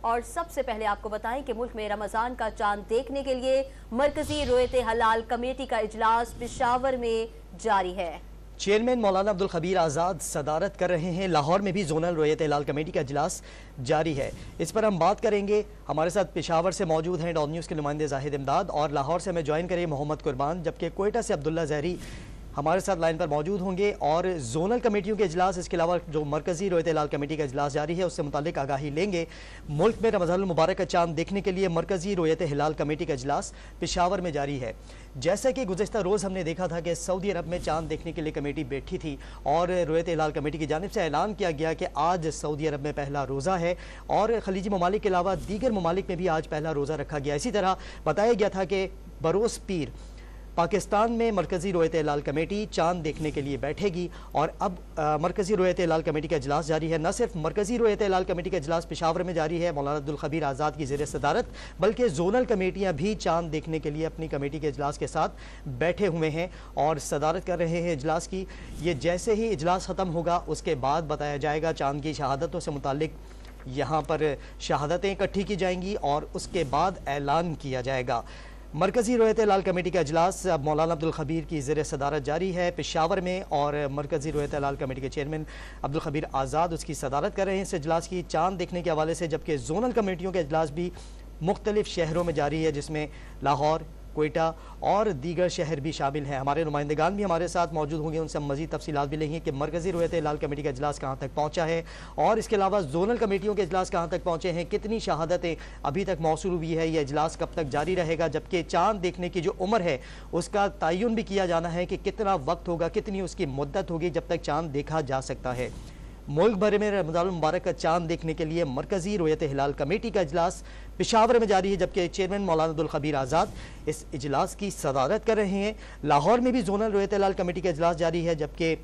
और सबसे पहले आपको बताएं कि मुल्क में रमजान का चांद देखने के लिए मरकजी रोयत हलाल कमेटी का इजलास पेशावर में जारी है। चेयरमैन मौलाना अब्दुल खबीर आज़ाद सदारत कर रहे हैं। लाहौर में भी जोनल रोयत हलाल कमेटी का इजलास जारी है। इस पर हम बात करेंगे। हमारे साथ पेशावर से मौजूद हैं डॉन न्यूज़ के नुमाइंदे जाहिद इमदाद और लाहौर से हमें ज्वाइन करें मोहम्मद कुर्बान, जबकि कोयटा से अब्दुल्ला जहरी हमारे साथ लाइन पर मौजूद होंगे और जोनल कमेटियों के इजलास, इसके अलावा जो मरकजी रोयत हलाल कमेटी का इजलास जारी है उससे मुतालिक आगाही लेंगे। मुल्क में रमज़ानुल मुबारक का चांद देखने के लिए मरकजी रोयत हलाल कमेटी का इजलास पेशावर में जारी है। जैसा कि गुज़श्ता रोज़ हमने देखा था कि सऊदी अरब में चांद देखने के लिए कमेटी बैठी थी और रोयत हलाल कमेटी की जानिब से ऐलान किया गया कि आज सऊदी अरब में पहला रोज़ा है और खलीजी ममालिक के अलावा दीगर ममालिक में भी आज पहला रोज़ा रखा गया। इसी तरह बताया गया था कि बरोज़ पीर पाकिस्तान में मरकजी रोयत हलाल कमेटी चांद देखने के लिए बैठेगी और अब मरकजी रोयत हलाल कमेटी का इजलास जारी है। न सिर्फ मरकजी रोयत हलाल कमेटी का इजलास पेशावर में जारी है मौलाना अब्दुल खबीर आज़ाद की ज़ेर सदारत, बल्कि जोनल कमेटियाँ भी चांद देखने के लिए अपनी कमेटी के इजलास के साथ बैठे हुए हैं और सदारत कर रहे हैं इजलास की। ये जैसे ही इजलास ख़त्म होगा उसके बाद बताया जाएगा चांद की शहादतों से मुतालिक यहाँ पर शहादतें इकट्ठी की जाएंगी और उसके बाद ऐलान किया जाएगा। मरकजी रोयत हलाल कमेटी का इजलास मौलाना अब्दुल खबीर की ज़ेर सदारत जारी है पेशावर में और मरकजी रोयत हलाल कमेटी के चेयरमैन अब्दुल खबीर आज़ाद उसकी सदारत कर रहे हैं इस इजलास की चांद देखने के हवाले से, जबकि जोनल कमेटियों के इजलास भी मुख्तलिफ शहरों में जारी है जिसमें लाहौर, कोयटा और दीगर शहर भी शामिल हैं। हमारे नुमाइंदगान भी हमारे साथ मौजूद होंगे, उनसे हम मज़ीद तफसीलात भी लेंगे कि मरकज़ी रोयत हलाल कमेटी का इजलास कहाँ तक पहुँचा है और इसके अलावा जोनल कमेटियों के इजलास कहाँ तक पहुँचे हैं, कितनी शहादतें अभी तक मौसूल हुई है, यह इजलास कब तक जारी रहेगा, जबकि चाँद देखने की जो उम्र है उसका तयन भी किया जाना है कि कितना वक्त होगा, कितनी उसकी मुद्दत होगी जब तक चाँद देखा जा सकता है। मुल्क भर में रमज़ानुल मुबारक का चांद देखने के लिए मरकजी रोयत हलाल कमेटी का इजलास पेशावर में जारी है, जबकि चेयरमैन मौलाना अब्दुल खबीर आज़ाद इस इजलास की सदारत कर रहे हैं। लाहौर में भी जोनल रोयत हलाल कमेटी का इजलास जारी है, जबकि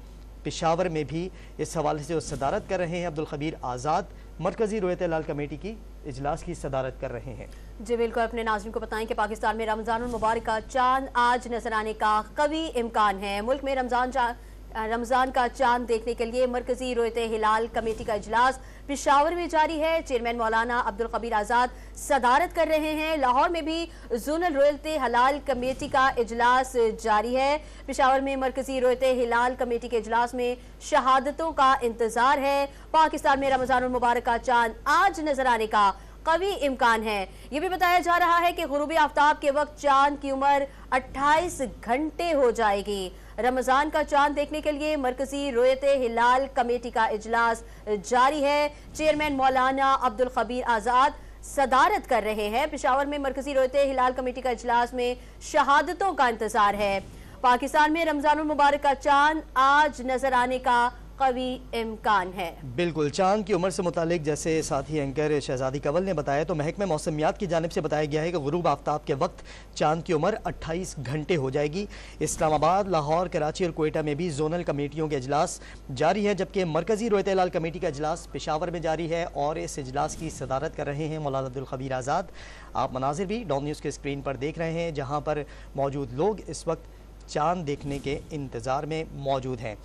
पेशावर में भी इस हवाले से सदारत कर रहे हैं अब्दुल खबीर आज़ाद मरकजी रोयत हलाल कमेटी की इजलास की सदारत कर रहे हैं। जी बिल्कुल, अपने नाज़रीन को बताएं कि पाकिस्तान में रमज़ानुल मुबारक का चांद आज नजर आने का कवी इम्कान है। मुल्क में रमज़ान का चांद देखने के लिए मरकजी रोयत हलाल कमेटी का इजलास पेशावर में जारी है। चेयरमैन मौलाना अब्दुल खबीर आज़ाद सदारत कर रहे हैं। लाहौर में भी जोनल रोयत हलाल कमेटी का इजलास जारी है। पेशावर में मरकजी रोयत हलाल कमेटी के इजलास में शहादतों का इंतजार है। पाकिस्तान में रमज़ानुल मुबारक का चांद आज नजर आने का कवी इम्कान है। ये भी बताया जा रहा है कि गुरूब आफ्ताब के वक्त चांद की उम्र 28 घंटे हो जाएगी। रमजान का चांद देखने के लिए मरकजी रोयत हलाल कमेटी का इजलास जारी है। चेयरमैन मौलाना अब्दुल खबीर आज़ाद सदारत कर रहे हैं। पेशावर में मरकजी रोयत हलाल कमेटी का इजलास में शहादतों का इंतजार है। पाकिस्तान में रमजानुल मुबारक का चांद आज नजर आने का कवी इम्कान है। बिल्कुल, चांद की उम्र से मुतालिक जैसे साथी एंकर शहजादी कंवल ने बताया तो महकमे मौसमियात की जानिब से बताया गया है कि गुरूब आफ्ताब के वक्त चांद की उम्र 28 घंटे हो जाएगी। इस्लामाबाद, लाहौर, कराची और कोयटा में भी जोनल कमेटियों के इजलास जारी है, जबकि मरकजी रोयत हलाल कमेटी का इजलास पेशावर में जारी है और इस इजलास की सदारत कर रहे हैं मौलाना अब्दुल खबीर आज़ाद। आप मनाजिर भी डॉन न्यूज़ के स्क्रीन पर देख रहे हैं, जहाँ पर मौजूद लोग इस वक्त चांद देखने के इंतज़ार में मौजूद हैं।